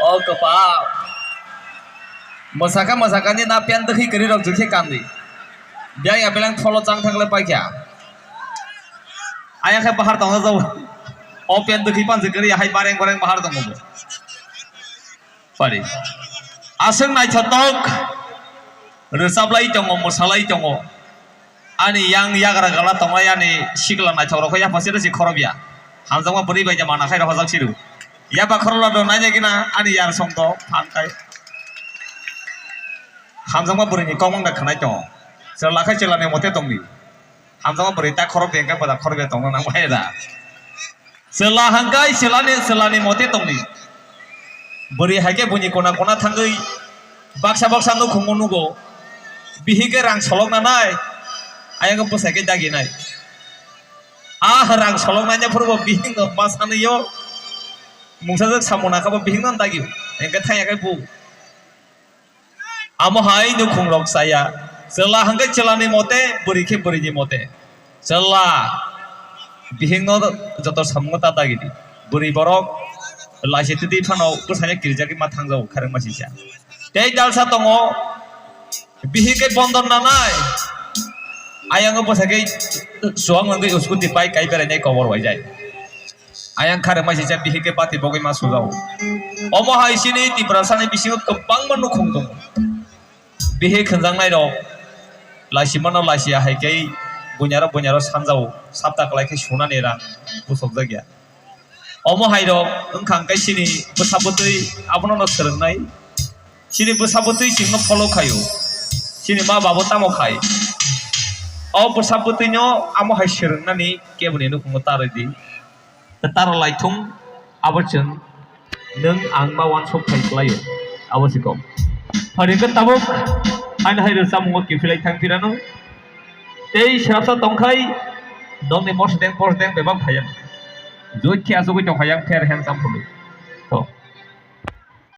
Oh kepal masakan napian teki keri rok jukhe kandi dia ya bilang follow cang thang le paikya ayah ke bahar tong jauh opian teki pan keri hai bareng bahar tong mo pari aseng nai chotok resablai tongo mosalai tongo ani yang yagra gala tongo yani sikla nai choro khoya pasira si khorobia hamjama buri bai jama na khai ra siru ya bakharla do nanya gina ani yar songto phankai hamjama buri ni komang da khanai to serla khai celane mote tongni hamjama buri ta khorob bengka pada khorobe tong nang bai da serla hangkai selani mote tongni buri haike bunyi kona thangai baksa no khungunugo bihike rang solok na nai ayang ko sake dagi nai rang solok nanya purbo bihing pasaniyo mungsajak samona kaba bihing non dagi engka thaya kai bu amo hai nu khungrok saya sela hangkai celani mote buri ke buri ji mote sela bihing no joto samota dagi di buri borok laisi tidi phano kusanya kirja ki mathang jau kharang masisa tei dalsa tongo bihike bondon nanai ayang posake suang ngai uskuti pai kai pere nei cover wai jai ayang kharang masisa bihike pati bogai masu jau omo hai sini ti prasane bisingo kebang manu khongdong bihe khenjang nai ro laisi mano laisi hai kai bunyaro sanjau sapta klai ke suna nera busok jagya omo hai ro engkang kai sini besabutui abono no serengnai sini besabutui singno follow kayu sini ma babo tamo khai o besabutuinyo amo hai serengnani kebuni no khungo taredi tar laitung abochen neng ang mawan sok khai klayo abosiko haringa tabuk ain hai resa mungo kifilai thangpirano tei srasa tongkhai dongni mosdeng bebang phayam joit khia jogi tong hayang fer hang sampulu